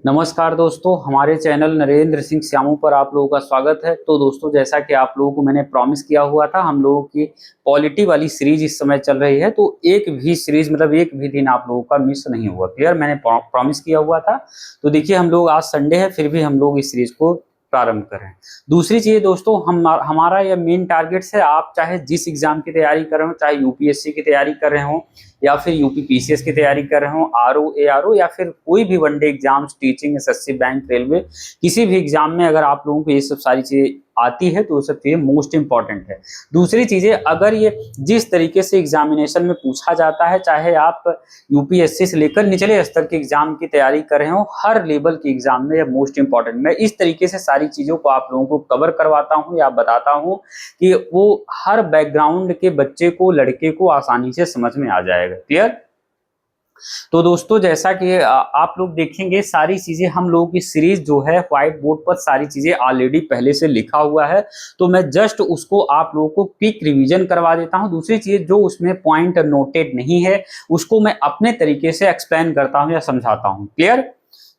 नमस्कार दोस्तों, हमारे चैनल नरेंद्र सिंह श्यामू पर आप लोगों का स्वागत है। तो दोस्तों, जैसा कि आप लोगों को मैंने प्रॉमिस किया हुआ था, हम लोगों की पॉलिटी वाली सीरीज इस समय चल रही है। तो एक भी सीरीज मतलब एक भी दिन आप लोगों का मिस नहीं हुआ। क्लियर, मैंने प्रॉमिस किया हुआ था। तो देखिए, हम लोग आज संडे है, फिर भी हम लोग इस सीरीज को प्रारंभ करें। दूसरी चीज दोस्तों, हमारा यह मेन टारगेट है, आप चाहे जिस एग्जाम की तैयारी कर रहे हो, चाहे यूपीएससी की तैयारी कर रहे हो या फिर यूपी पीसीएस की तैयारी कर रहे हो, आरओ एआरओ या फिर कोई भी one day exams, teaching, SSC, bank, railway, किसी भी एग्जाम में अगर आप लोगों को ये सब सारी चीजें आती है तो वो सब चीजें मोस्ट इंपॉर्टेंट है। दूसरी चीजें, अगर ये जिस तरीके से एग्जामिनेशन में पूछा जाता है, चाहे आप यूपीएससी से लेकर निचले स्तर के एग्जाम की तैयारी कर रहे हो, हर लेवल के एग्जाम में ये मोस्ट इंपॉर्टेंट, मैं इस तरीके से सारी चीजों को आप लोगों को कवर करवाता हूँ या बताता हूँ कि वो हर बैकग्राउंड के बच्चे को, लड़के को आसानी से समझ में आ जाएगा। क्लियर। तो दोस्तों, जैसा कि आप लोग देखेंगे, सारी चीजें हम लोगों की सीरीज जो है व्हाइट बोर्ड पर सारी चीजें ऑलरेडी पहले से लिखा हुआ है। तो मैं जस्ट उसको आप लोगों को क्विक रिवीजन करवा देता हूं। दूसरी चीज, जो उसमें पॉइंट नोटेड नहीं है उसको मैं अपने तरीके से एक्सप्लेन करता हूं या समझाता हूं। क्लियर।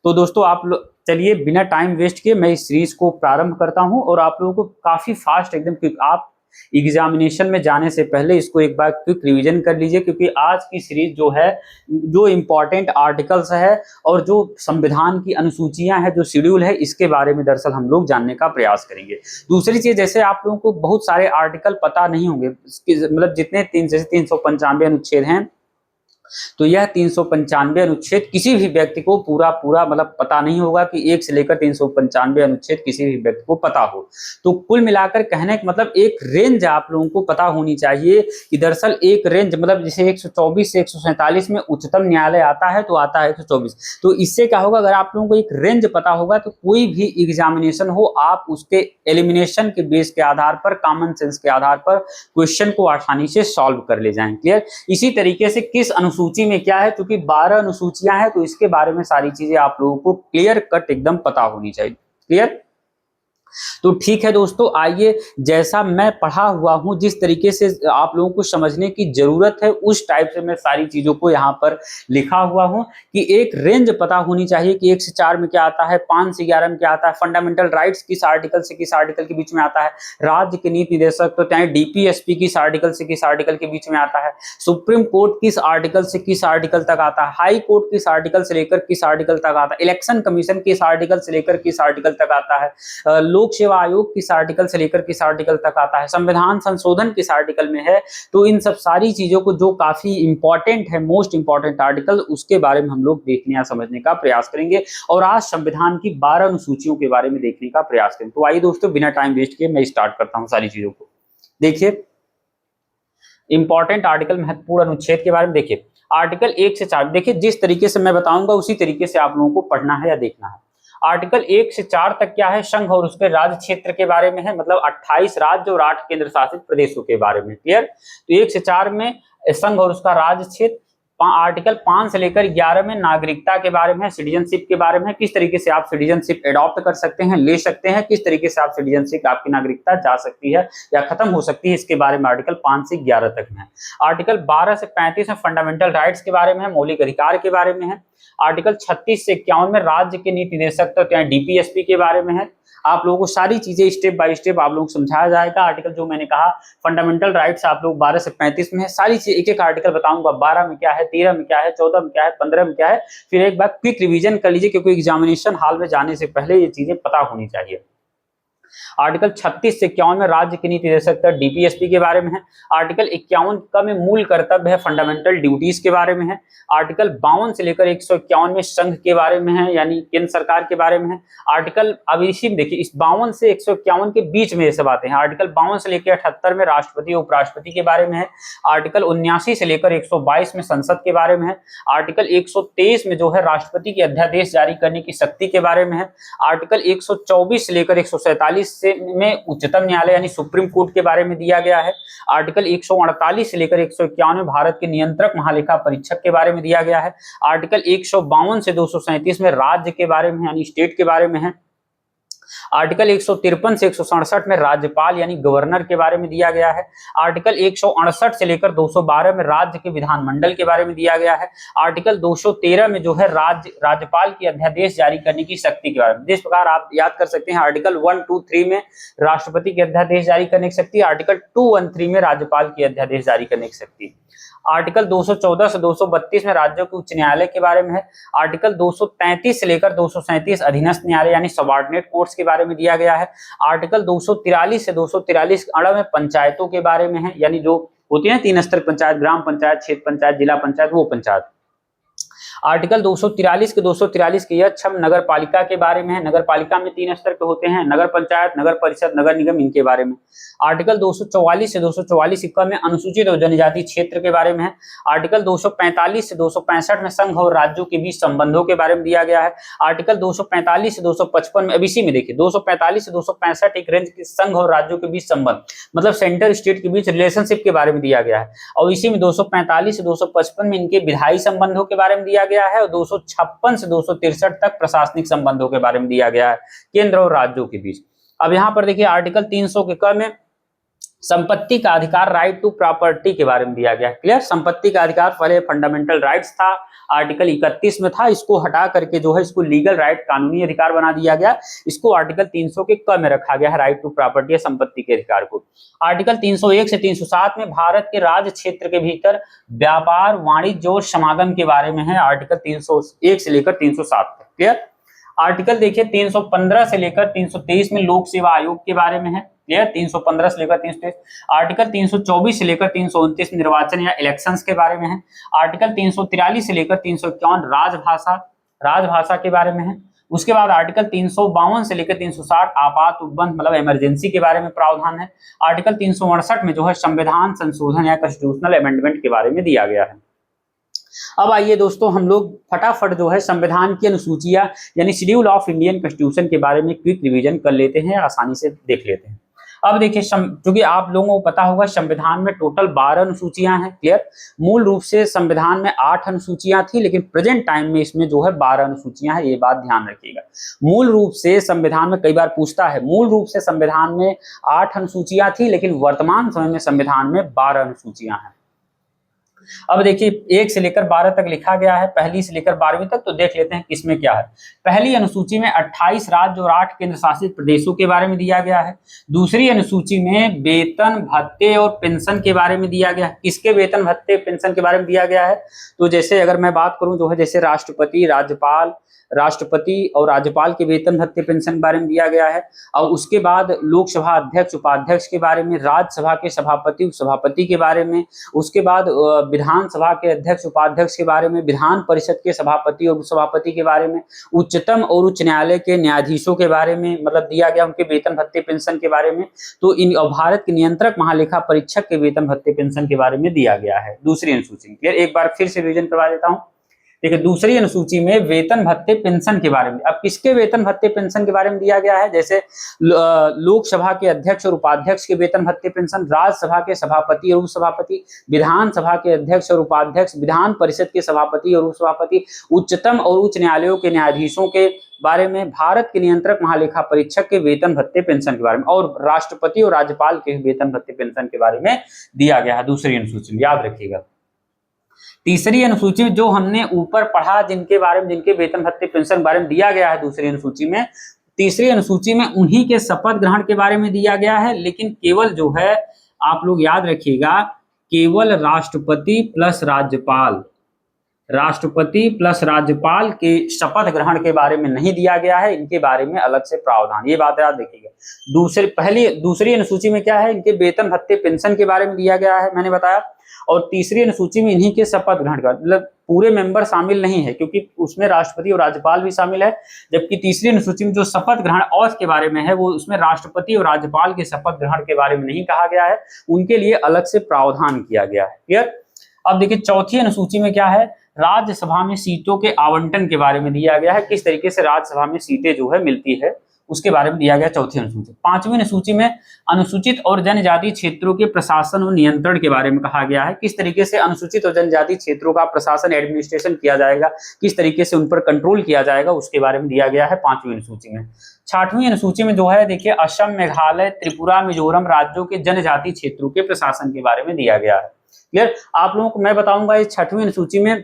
तो दोस्तों, आप लोग चलिए बिना टाइम वेस्ट किए मैं इस सीरीज को प्रारंभ करता हूं और आप लोगों को काफी फास्ट एकदम क्विक, आप एग्जामिनेशन में जाने से पहले इसको एक बार क्विक रिवीजन कर लीजिए, क्योंकि आज की सीरीज जो है, जो इंपॉर्टेंट आर्टिकल्स है और जो संविधान की अनुसूचियां हैं, जो शेड्यूल है, इसके बारे में दरअसल हम लोग जानने का प्रयास करेंगे। दूसरी चीज, जैसे आप लोगों को बहुत सारे आर्टिकल पता नहीं होंगे, मतलब जितने जैसे 395 अनुच्छेद हैं, तो यह 395 अनुच्छेद किसी भी व्यक्ति को पूरा पूरा मतलब पता नहीं होगा कि 1 से लेकर 395 अनुच्छेद किसी भी व्यक्ति को पता हो। तो कुल मिलाकर कहने का मतलब एक रेंज आप लोगों को पता होनी चाहिए कि दरअसल एक रेंज, मतलब जैसे 124 से 147 में उच्चतम न्यायालय आता है तो आता है 124। तो इससे क्या होगा, अगर आप लोगों को एक रेंज पता होगा तो कोई भी एग्जामिनेशन हो, आप उसके एलिमिनेशन के बेस के आधार पर, कॉमन सेंस के आधार पर क्वेश्चन को आसानी से सॉल्व कर ले जाएं। क्लियर। इसी तरीके से किस अनुसूची में क्या है, क्योंकि 12 अनुसूचियां हैं तो इसके बारे में सारी चीजें आप लोगों को क्लियर कट एकदम पता होनी चाहिए। क्लियर। तो ठीक है दोस्तों, आइए, जैसा मैं पढ़ा हुआ हूं, जिस तरीके से आप लोगों को समझने की जरूरत है, उस टाइप से मैं सारी चीजों को यहाँ पर लिखा हुआ हूं कि एक रेंज पता होनी चाहिए कि 1 से 4 में क्या आता है, 5 से 11 में क्या आता है, फंडामेंटल राइट्स किस आर्टिकल से किस आर्टिकल के बीच में आता है, राज्य के नीति निदेशक तो चाहे डीपीएसपी किस आर्टिकल से किस आर्टिकल के बीच में आता है, सुप्रीम कोर्ट किस आर्टिकल से किस आर्टिकल तक आता है, हाई कोर्ट किस आर्टिकल से लेकर किस आर्टिकल तक आता है, इलेक्शन कमीशन किस आर्टिकल से लेकर किस आर्टिकल तक आता है, लोक सेवा आयोग किस आर्टिकल से लेकर किस आर्टिकल तक आता है, संविधान संशोधन किस आर्टिकल में है। तो इन सब सारी चीजों को, जो काफी इंपॉर्टेंट है, मोस्ट इंपॉर्टेंट आर्टिकल, उसके बारे में हम लोग देखने या समझने का प्रयास करेंगे और आज संविधान की 12 अनुसूचियों के बारे में देखने का प्रयास करेंगे। तो आइए दोस्तों, बिना टाइम वेस्ट किए मैं स्टार्ट करता हूं सारी चीजों को। देखिए, इंपॉर्टेंट आर्टिकल, महत्वपूर्ण अनुच्छेद के बारे में देखिए। आर्टिकल 1 से 4, देखिए जिस तरीके से मैं बताऊंगा उसी तरीके से आप लोगों को पढ़ना है या देखना है। आर्टिकल 1 से 4 तक क्या है, संघ और उसके राज्य क्षेत्र के बारे में है, मतलब 28 राज्य और 8 केंद्र शासित प्रदेशों के बारे में। क्लियर। तो 1 से 4 में संघ और उसका राज्य क्षेत्र, आर्टिकल 5 से लेकर 11 में नागरिकता के बारे में, सिटीजनशिप के बारे में, किस तरीके से आप सिटीजनशिप एडॉप्ट कर सकते हैं, ले सकते हैं, किस तरीके से आप सिटीजनशिप, आपकी नागरिकता जा सकती है या खत्म हो सकती है, इसके बारे में आर्टिकल 5 से 11 तक में है। आर्टिकल 12 से 35 में फंडामेंटल राइट्स के बारे में है, मौलिक अधिकार के बारे में है। आर्टिकल 36 से 51 में राज्य के नीति निदेशक तो डीपीएसपी के बारे में है। आप लोगों को सारी चीजें स्टेप बाय स्टेप आप लोगों को समझाया जाएगा। आर्टिकल जो मैंने कहा फंडामेंटल राइट्स, आप लोग 12 से 35 में है, सारी चीज एक एक आर्टिकल बताऊंगा, 12 में क्या है, 13 में क्या है, 14 में क्या है, 15 में क्या है। फिर एक बार क्विक रिवीजन कर लीजिए, क्योंकि एग्जामिनेशन हॉल में जाने से पहले ये चीजें पता होनी चाहिए। आर्टिकल 36 से 51 में राज्य के नीति निदेशक डीपीएसपी के बारे में है। आर्टिकल 51 का में मूल कर्तव्य है, फंडामेंटल ड्यूटीज के बारे में है। आर्टिकल 52 से लेकर 151 में संघ के बारे में है, यानी केंद्र सरकार के बारे में है। आर्टिकल, अब इसी में देखिए, इस 52 से 151 के बीच में ये सब आते हैं। आर्टिकल 52 से लेकर 78 में राष्ट्रपति और उपराष्ट्रपति के बारे में है। आर्टिकल 79 से लेकर 122 में संसद के बारे में है। आर्टिकल 123 में जो है राष्ट्रपति के अध्यादेश जारी करने की शक्ति के बारे में है। आर्टिकल 124 से लेकर 147 में उच्चतम न्यायालय यानी सुप्रीम कोर्ट के बारे में दिया गया है। आर्टिकल 148 से लेकर 151 में भारत के नियंत्रक महालेखा परीक्षक के बारे में दिया गया है। आर्टिकल 152 से 237 में राज्य के बारे में यानी स्टेट के बारे में है। आर्टिकल 153 से 167 में राज्यपाल यानी गवर्नर के बारे में दिया गया है। आर्टिकल 168 से लेकर 212 में राज्य के विधानमंडल के बारे में दिया गया है। आर्टिकल 213 में जो है राज्यपाल की अध्यादेश जारी करने की शक्ति के बारे में, जिस प्रकार आप याद कर सकते हैं आर्टिकल 123 में राष्ट्रपति की अध्यादेश जारी करने की शक्ति, आर्टिकल 213 में राज्यपाल की अध्यादेश जारी करने की शक्ति। आर्टिकल 214 से 232 में राज्यों के उच्च न्यायालय के बारे में है। आर्टिकल 233 से लेकर 237 अधीनस्थ न्यायालय यानी सबऑर्डिनेट कोर्ट्स के बारे में दिया गया है। आर्टिकल 243 से 243 अड़ में पंचायतों के बारे में है, यानी जो होती है 3 स्तर पंचायत, ग्राम पंचायत, क्षेत्र पंचायत, जिला पंचायत, वो पंचायत। आर्टिकल 243 के 243 के यक्षम नगर पालिका के बारे में है। नगर पालिका में 3 स्तर के होते हैं, नगर पंचायत, नगर परिषद, नगर निगम, इनके बारे में। आर्टिकल 244 से 244 इक्का में अनुसूचित और जनजाति क्षेत्र के बारे में है। आर्टिकल 245 से 265 में संघ और राज्यों के बीच संबंधों के बारे में दिया गया है। आर्टिकल 245 से 255 में, अब इसी में देखिए 245 से 265 एक रेंज के संघ और राज्यों के बीच संबंध, मतलब सेंटर स्टेट के बीच रिलेशनशिप के बारे में दिया गया है। और इसी में 245 से 255 में इनके विधायी संबंधों के बारे में दिया गया है। और 256 से 263 तक प्रशासनिक संबंधों के बारे में दिया गया है केंद्र और राज्यों के बीच। अब यहाँ पर देखिए आर्टिकल 300 के क में संपत्ति का अधिकार, राइट टू प्रॉपर्टी के बारे में दिया गया है। क्लियर, संपत्ति का अधिकार पहले फंडामेंटल राइट्स था, आर्टिकल 31 में था, इसको हटा करके जो है इसको लीगल राइट, कानूनी अधिकार बना दिया गया। इसको आर्टिकल 300 के क में रखा गया है, राइट टू प्रॉपर्टी या संपत्ति के अधिकार को। आर्टिकल 301 से 307 में भारत के राज्य क्षेत्र के भीतर व्यापार, वाणिज्य और समागम के बारे में है, आर्टिकल 301 से लेकर 307 तक। क्लियर। आर्टिकल देखिए 315 से लेकर 323 में लोक सेवा आयोग के बारे में है। क्लियर, 315 से लेकर 323। आर्टिकल 324 से लेकर 329 निर्वाचन या इलेक्शंस के बारे में है। आर्टिकल 343 से लेकर 351 राजभाषा के बारे में है। उसके बाद आर्टिकल 352 से लेकर 360 आपात उपबंध मतलब इमरजेंसी के बारे में प्रावधान है। आर्टिकल 368 में जो है संविधान संशोधन या कॉन्स्टिट्यूशनल अमेंडमेंट के बारे में दिया गया है। अब आइए दोस्तों हम लोग फटाफट जो है संविधान की अनुसूचियां यानी शेड्यूल ऑफ इंडियन कॉन्स्टिट्यूशन के बारे में क्विक रिवीजन कर लेते हैं, आसानी से देख लेते हैं। अब देखिए क्योंकि आप लोगों को पता होगा संविधान में टोटल 12 अनुसूचियां हैं। क्लियर, मूल रूप से संविधान में 8 अनुसूचियां थी, लेकिन प्रेजेंट टाइम में इसमें जो है 12 अनुसूचियां हैं, ये बात ध्यान रखिएगा। मूल रूप से संविधान में कई बार पूछता है, मूल रूप से संविधान में 8 अनुसूचियां थी, लेकिन वर्तमान समय में संविधान में 12 अनुसूचियां हैं। अब देखिए 1 से लेकर 12 तक लिखा गया है, पहली से लेकर 12वीं तक, तो देख लेते हैं किसमें क्या है। पहली अनुसूची में 28 राज्य और 8 केंद्र शासित प्रदेशों के बारे में दिया गया है। दूसरी अनुसूची में वेतन, भत्ते और पेंशन के बारे में दिया गया है। किसके वेतन, भत्ते, पेंशन के बारे में दिया गया है? तो जैसे अगर मैं बात करूं जो है जैसे राष्ट्रपति और राज्यपाल के वेतन, भत्ते, पेंशन के बारे में दिया गया है। और उसके बाद लोकसभा अध्यक्ष, उपाध्यक्ष के बारे में, राज्यसभा के सभापति, उपसभापति के बारे में, उसके बाद विधानसभा के अध्यक्ष, उपाध्यक्ष के बारे में, विधान परिषद के सभापति और उपसभापति के बारे में, उच्चतम और उच्च न्यायालय के न्यायाधीशों के बारे में मतलब दिया गया, उनके वेतन, भत्ते, पेंशन के बारे में। तो इन भारत के नियंत्रक महालेखा परीक्षक के वेतन, भत्ते, पेंशन के बारे में दिया गया है दूसरी अनुसूची। क्लियर, एक बार फिर से रिवीजन करवा देता हूं। देखिए दूसरी अनुसूची में वेतन, भत्ते, पेंशन के बारे में, अब किसके वेतन, भत्ते, पेंशन के बारे में दिया गया है? जैसे लोकसभा के अध्यक्ष और उपाध्यक्ष के वेतन, भत्ते, पेंशन, राज्यसभा के सभापति और उपसभापति, विधानसभा के अध्यक्ष और उपाध्यक्ष, विधान परिषद के सभापति और उपसभापति, उच्चतम और उच्च न्यायालयों के न्यायाधीशों के बारे में, भारत के नियंत्रक महालेखा परीक्षक के वेतन, भत्ते, पेंशन के बारे में, और राष्ट्रपति और राज्यपाल के वेतन, भत्ते, पेंशन के बारे में दिया गया है दूसरी अनुसूची में, याद रखिएगा। तीसरी अनुसूची में जो हमने ऊपर पढ़ा, जिनके बारे में, जिनके वेतन, भत्ते, पेंशन के बारे में दिया गया है दूसरी अनुसूची में, तीसरी अनुसूची में उन्हीं के शपथ ग्रहण के बारे में दिया गया है। लेकिन केवल जो है आप लोग याद रखिएगा, केवल राष्ट्रपति प्लस राज्यपाल के शपथ ग्रहण के बारे में नहीं दिया गया है, इनके बारे में अलग से प्रावधान, ये बात याद रखिएगा। दूसरी अनुसूची में क्या है, इनके वेतन, भत्ते, पेंशन के बारे में दिया गया है, मैंने बताया। और तीसरी अनुसूची में इन्हीं के शपथ ग्रहण का मतलब पूरे मेंबर शामिल नहीं है, क्योंकि उसमें राष्ट्रपति और राज्यपाल भी शामिल है। जबकि तीसरी अनुसूची में जो शपथ ग्रहण औथ के बारे में है, वो उसमें राष्ट्रपति और राज्यपाल के शपथ ग्रहण के बारे में नहीं कहा गया है, उनके लिए अलग से प्रावधान किया गया है। क्लियर। अब देखिए चौथी अनुसूची में क्या है, राज्यसभा में सीटों के आवंटन के बारे में दिया गया है, किस तरीके से राज्यसभा में सीटें जो है मिलती है उसके बारे में दिया गया चौथी अनुसूची। पांचवी अनुसूची में अनुसूचित और जनजाति क्षेत्रों के प्रशासन और नियंत्रण के बारे में कहा गया है। किस तरीके से अनुसूचित और जनजाति क्षेत्रों का प्रशासन एडमिनिस्ट्रेशन किया जाएगा, किस तरीके से उन पर कंट्रोल किया जाएगा, उसके बारे में दिया गया है पांचवी अनुसूची में। छठवीं अनुसूची में जो है देखिए असम, मेघालय, त्रिपुरा, मिजोरम राज्यों के जनजाति क्षेत्रों के प्रशासन के बारे में दिया गया है। क्लियर। आप लोगों को मैं बताऊंगा इस छठवीं अनुसूची में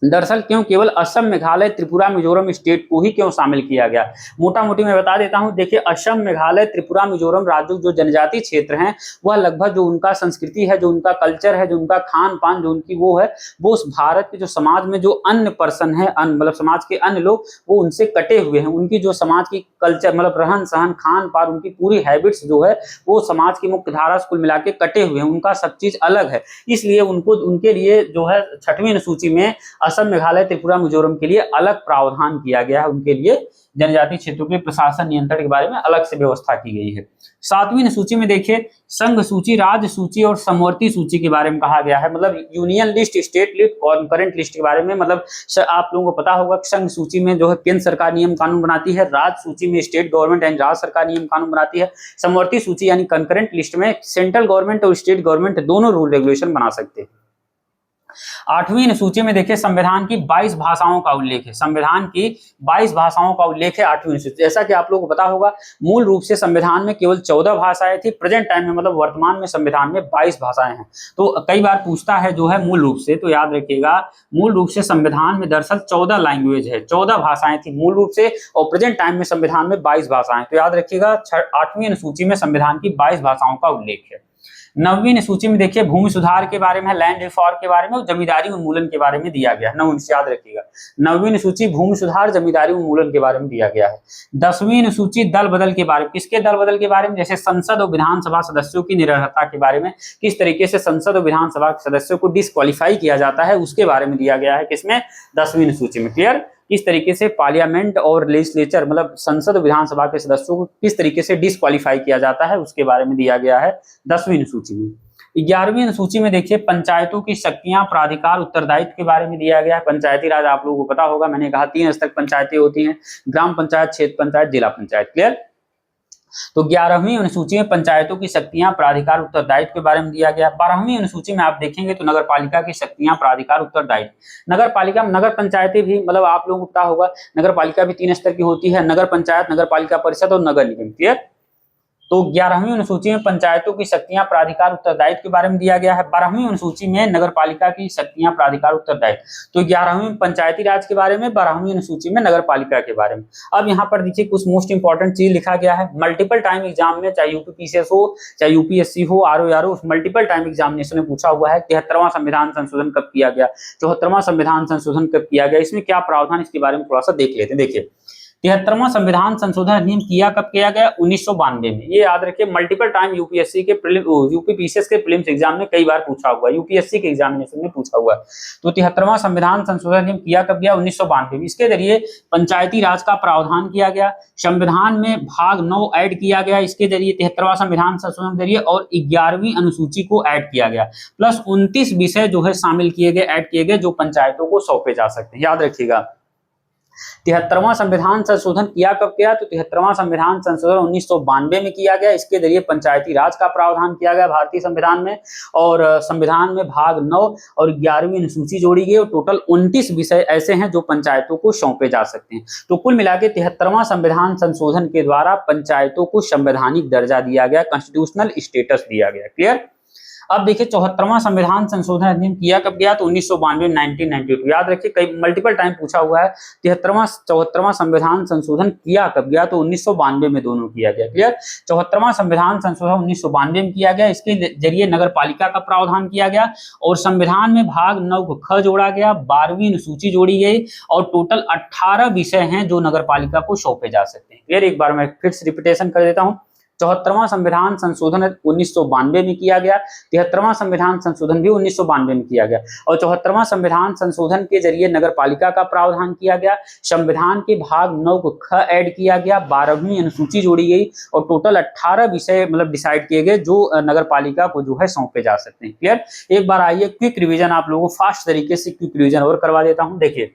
दरअसल क्यों केवल असम, मेघालय, त्रिपुरा, मिजोरम स्टेट को ही क्यों शामिल किया गया। मोटा मोटी मैं बता देता हूं। देखिए असम, मेघालय, त्रिपुरा, मिजोरम राज्यों जो जनजाति क्षेत्र हैं वह लगभग जो उनका संस्कृति है, जो उनका कल्चर है, जो उनका खान पान, जो उनकी वो है, वो उस भारत के जो समाज में जो अन्य पर्सन है, मतलब समाज के अन्य लोग, वो उनसे कटे हुए हैं। उनकी जो समाज की कल्चर मतलब रहन सहन, खान पान, उनकी पूरी हैबिट्स जो है वो समाज की मुख्य धारा से कुल मिला के कटे हुए हैं। उनका सब चीज अलग है, इसलिए उनको उनके लिए जो है छठवीं अनुसूची में असम, मेघालय, त्रिपुरा, मिजोरम के लिए अलग प्रावधान किया गया है। उनके लिए जनजाति क्षेत्रों के प्रशासन नियंत्रण के बारे में अलग से व्यवस्था की गई है। सातवीं सूची में देखिए संघ सूची, राज्य सूची और समवर्ती सूची के बारे में कहा गया है। मतलब union list, state list, concurrent list के बारे में। मतलब आप लोगों को पता होगा कि संघ सूची में जो है केंद्र सरकार नियम कानून बनाती है, राज्य सूची में स्टेट गवर्नमेंट एंड राज्य सरकार नियम कानून बनाती है, समवर्ती सूची यानी कंकरेंट लिस्ट में सेंट्रल गवर्नमेंट और स्टेट गवर्नमेंट दोनों रूल रेगुलेशन बना सकते हैं। आठवीं अनुसूची में देखिए संविधान की 22 भाषाओं का उल्लेख है। संविधान की 22 भाषाओं का उल्लेख है आठवीं अनुसूची। जैसा कि आप लोगों को पता होगा मूल रूप से संविधान में केवल 14 भाषाएं थी। प्रेजेंट टाइम में मतलब वर्तमान में संविधान में 22 भाषाएं हैं। तो कई बार पूछता है जो है मूल रूप से, तो याद रखिएगा मूल रूप से संविधान में दरअसल 14 लैंग्वेज है, 14 भाषाएं थी मूल रूप से, और प्रेजेंट टाइम में संविधान में 22 भाषाएं। तो याद रखिएगा आठवीं अनुसूची में संविधान की 22 भाषाओं का उल्लेख है। नवीं सूची में देखिए भूमि सुधार के बारे में, लैंड रिफॉर्म के बारे में और जमींदारी उन्मूलन के बारे में दिया गया है। नवीं याद रखिएगा, नवीं सूची भूमि सुधार, जमींदारी उन्मूलन के बारे में दिया गया है। 10वीं सूची दल बदल के बारे में, किसके दल बदल के बारे में, जैसे संसद और विधानसभा सदस्यों की निरर्हता के बारे में, किस तरीके से संसद और विधानसभा के सदस्यों को डिस्क्वालीफाई किया जाता है उसके बारे में दिया गया है। किसमें, 10वीं सूची में। क्लियर। किस तरीके से पार्लियामेंट और लेजिस्लेचर मतलब संसद और विधानसभा के सदस्यों को किस तरीके से डिस्क्वालीफाई किया जाता है उसके बारे में दिया गया है 10वीं सूची में। 11वीं अनुसूची में देखिए पंचायतों की शक्तियां, प्राधिकार, उत्तरदायित्व के बारे में दिया गया है। पंचायती राज आप लोगों को पता होगा, मैंने कहा 3 स्तर पंचायतें होती हैं, ग्राम पंचायत, क्षेत्र पंचायत, जिला पंचायत। क्लियर। तो 11वीं अनुसूची में पंचायतों की शक्तियां, प्राधिकार, उत्तरदायित्व के बारे में दिया गया। 12वीं अनुसूची में आप देखेंगे तो नगर पालिका की शक्तियां, प्राधिकार, उत्तरदायित्व। नगर पालिका, नगर पंचायतें भी मतलब आप लोगों को पता होगा नगर पालिका भी 3 स्तर की होती है, नगर पंचायत, नगर पालिका परिषद और नगर निगम। क्लियर। तो 11वीं अनुसूची में पंचायतों की शक्तियां, प्राधिकार, उत्तरदायित्व के बारे में दिया गया है। 12वीं अनुसूची में नगर पालिका की शक्तियां, प्राधिकार, उत्तरदायित्व। तो 11वीं में पंचायती राज के बारे में, 12वीं अनुसूची में नगर पालिका के बारे में। अब यहाँ पर देखिए कुछ मोस्ट इंपॉर्टेंट चीज लिखा गया है। मल्टीपल टाइम एग्जाम में, चाहे यूपीपीसीएस हो, चाहे यूपीएससी हो, आरओ, मल्टीपल टाइम एग्जामिनेशन में पूछा हुआ है 73वां संविधान संशोधन कब किया गया, 74वां संविधान संशोधन कब किया गया, इसमें क्या प्रावधान, इसके बारे में थोड़ा सा देख लेते हैं। देखिए 73वां संविधान संशोधन अधिनियम किया कब किया गया, 1992 में। ये याद रखिए मल्टीपल टाइम यूपीएससी के यूपीपीसीएस के प्रीलिम्स एग्जाम में कई बार पूछा हुआ है, यूपीएससी के एग्जामिनेशन में पूछा हुआ है। तो 73वां संविधान संशोधन अधिनियम किया कब गया, 1992 में। इसके जरिए पंचायती राज का प्रावधान किया गया, संविधान में भाग 9 ऐड किया गया इसके जरिए 73वां संविधान संशोधन के जरिए, और 11वीं अनुसूची को ऐड किया गया, प्लस 29 विषय जो है शामिल किए गए, ऐड किए गए, जो पंचायतों को सौंपे जा सकते हैं। याद रखिएगा 73वां संविधान संशोधन किया कब किया, तो 73वां संविधान संशोधन 1992 में किया गया। इसके जरिए पंचायती राज का प्रावधान किया गया भारतीय संविधान में, और संविधान में भाग 9 और 11वीं अनुसूची जोड़ी गई, और टोटल 29 विषय ऐसे हैं जो पंचायतों को सौंपे जा सकते हैं। तो कुल मिला के 73वां संविधान संशोधन के द्वारा पंचायतों को संवैधानिक दर्जा दिया गया, कॉन्स्टिट्यूशनल स्टेटस दिया गया। क्लियर। अब देखिए 74वां संविधान संशोधन अधिनियम किया कब गया, तो 1992 1992। याद रखिए कई मल्टीपल टाइम पूछा हुआ है 74वां संविधान संशोधन किया कब गया, तो 1992 में दोनों किया गया। क्लियर। 74वां संविधान संशोधन 1992 में किया गया, इसके जरिए नगर पालिका का प्रावधान किया गया, और संविधान में भाग 9 को ख जोड़ा गया, 12वीं अनुसूची जोड़ी गई, और टोटल 18 विषय हैं जो नगर पालिका को सौंपे जा सकते हैं। क्लियर। एक बार मैं फिर से रिपीटेशन कर देता हूँ। 74वां संविधान संशोधन 1992 में किया गया, 73वां संविधान संशोधन भी 1992 में किया गया, और 74वां संविधान संशोधन के जरिए नगर पालिका का प्रावधान किया गया, संविधान के भाग 9 को ख ऐड किया गया, 12वीं अनुसूची जोड़ी गई, और टोटल 18 विषय मतलब डिसाइड किए गए जो नगर पालिका को जो है सौंपे जा सकते हैं। क्लियर। एक बार आइए क्विक रिवीजन आप लोगों को फास्ट तरीके से क्विक रिवीजन और करवा देता हूं। देखिए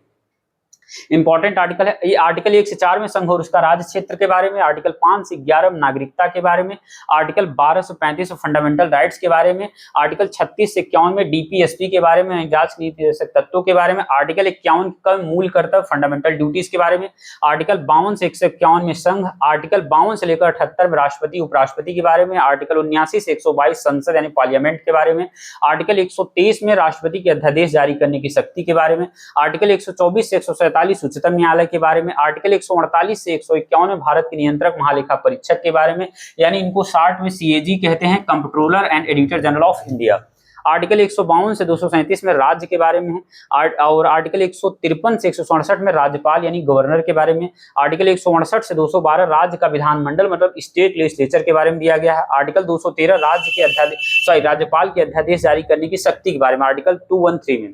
इंपॉर्टेंट आर्टिकल है ये। आर्टिकल 1 से 4 में संघ और उसका राज्य क्षेत्र के बारे में, आर्टिकल 5 से 11 में नागरिकता के बारे में, आर्टिकल 12 से 35 में फंडामेंटल राइट्स के बारे में, आर्टिकल 36 से 51 में डीपीएसपी के बारे में, जांच नीति तत्वों के बारे में, आर्टिकल 51 का मूल कर्तव्य फंडामेंटल ड्यूटीज के बारे में, आर्टिकल 52 से 151 में संघ, आर्टिकल 52 से लेकर 78 में राष्ट्रपति उपराष्ट्रपति के बारे में, आर्टिकल 79 से 122 संसद यानी पार्लियामेंट के बारे में, आर्टिकल 123 में राष्ट्रपति के अध्यादेश जारी करने की शक्ति के बारे में, आर्टिकल 124 से 147 उच्चतम न्यायालय के बारे में, आर्टिकल 148 से 151 में भारत के नियंत्रक महालेखा परीक्षक के बारे में, यानी इनको शॉर्ट में सीएजी कहते हैं, comptroller and editor general of India. Article 152 से 237 में राज्य के बारे में है, और आर्टिकल 153 से 167 में राज्यपाल यानी गवर्नर के बारे में, आर्टिकल 168 से 212 राज्य का विधानमंडल मतलब स्टेट लेजिस्लेचर के बारे में दिया गया है, आर्टिकल 213 राज्य के अध्यादेश राज्यपाल के अध्यादेश जारी करने की शक्ति के बारे में, आर्टिकल 213 में,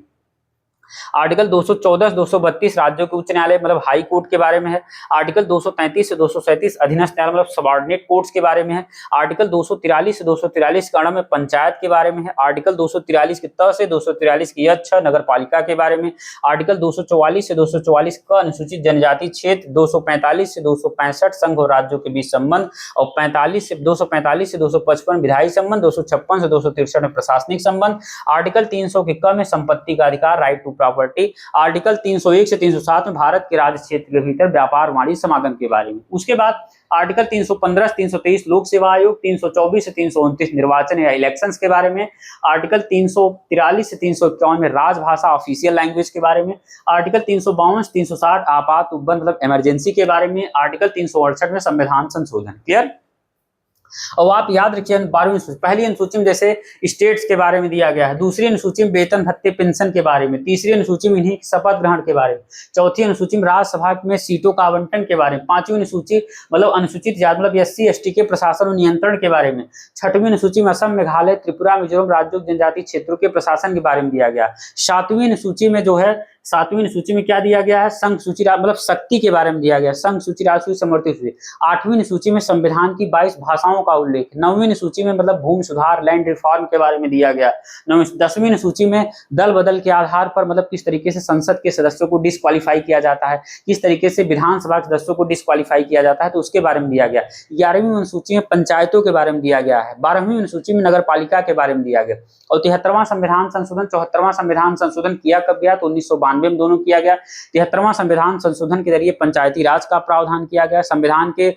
आर्टिकल 214 232 राज्यों के उच्च न्यायालय मतलब हाई कोर्ट के बारे में है, आर्टिकल 233 से 237 अधीनस्थ न्यायालय मतलब सबऑर्डिनेट कोर्ट्स के बारे में है, आर्टिकल 243 से 243 गण में पंचायत के बारे में है, आर्टिकल 243 के त से 243 की यच्छ नगर पालिका के बारे में, आर्टिकल 244 से 244 क अनुसूचित जनजाति क्षेत्र, 245 से 265 संघ और राज्यों के बीच संबंध, और 245 से 255 विधायी संबंध, 256 से 263 में प्रशासनिक संबंध, आर्टिकल 300 के क में संपत्ति का अधिकार राइट टू प्रॉपर्टी, आर्टिकल 301 से 307 में भारत के राज्य क्षेत्र के भीतर व्यापार वाणिज्य समागम के बारे में। उसके बाद आर्टिकल 315 से 323 लोक सेवा आयोग, 324 से 329 निर्वाचन या इलेक्शंस के बारे में, आर्टिकल 343 से 351 में राजभाषा ऑफिशियल लैंग्वेज के बारे में, आर्टिकल 352 से 360 आपात उपबंध मतलब इमरजेंसी के बारे में, आर्टिकल 368 में संविधान संशोधन। क्लियर। और आप याद रखिए 12वीं अनुसूची, पहली अनुसूची में जैसे स्टेट्स के बारे में दिया गया है, दूसरी अनुसूची में वेतन भत्ते पेंशन के बारे में, तीसरी अनुसूची में इन्हीं शपथ ग्रहण के बारे में, चौथी अनुसूची में राज्यसभा में सीटों का आवंटन के बारे में, पांचवी अनुसूची मतलब अनुसूचित जाति मतलब एससी एसटी के प्रशासन और नियंत्रण के बारे में, छठवीं अनुसूची में असम मेघालय त्रिपुरा मिजोरम राज्यों जनजातीय क्षेत्रों के प्रशासन के बारे में दिया गया, सातवीं अनुसूची में जो है सातवीं सूची में क्या दिया गया है, संघ सूची मतलब शक्ति के बारे में दिया गया, संघ सूची राजसूची समर्थित सूची, आठवीं सूची में संविधान की 22 भाषाओं का उल्लेख, नौवीं सूची में मतलब भूमि सुधार लैंड रिफॉर्म के बारे में दिया गया, 10वीं सूची में दल बदल के आधार पर मतलब किस तरीके से संसद के सदस्यों को डिस्क्वालीफाई किया जाता है, किस तरीके से विधानसभा के सदस्यों को डिस्क्वालीफाई किया जाता है, तो उसके बारे में दिया गया। 11वीं अनुसूची में पंचायतों के बारे में दिया गया है, 12वीं अनुसूची में नगर पालिका के बारे में दिया गया, और 73वां संविधान संशोधन 74वां संविधान संशोधन किया कब गया तो 1992 में दोनों किया गया। 73वां संविधान संशोधन के जरिए पंचायती राज का प्रावधान किया गया, संविधान के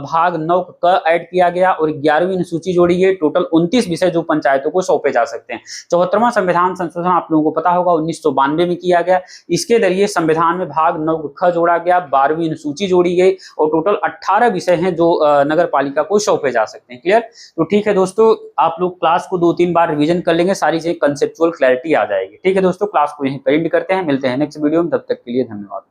भाग 9 का ऐड किया गया और 11वीं अनुसूची जोड़ी गई, टोटल 29 विषय जो पंचायतों को सौंपे जा सकते हैं। 74वां संविधान संशोधन आप लोगों को पता होगा 1992 में किया गया, इसके जरिए संविधान में भाग 9 ख जोड़ा गया, 12वीं अनुसूची जोड़ी गई और टोटल 18 विषय हैं जो नगर पालिका को सौंपे जा सकते हैं। क्लियर। तो ठीक है दोस्तों, आप लोग क्लास को 2-3 बार रिवीजन कर लेंगे, सारी चीजें कंसेप्चुअल क्लैरिटी आ जाएगी। ठीक है दोस्तों, क्लास को यहीं पर एंड करते हैं, मिलते हैं नेक्स्ट वीडियो में, तब तक के लिए धन्यवाद।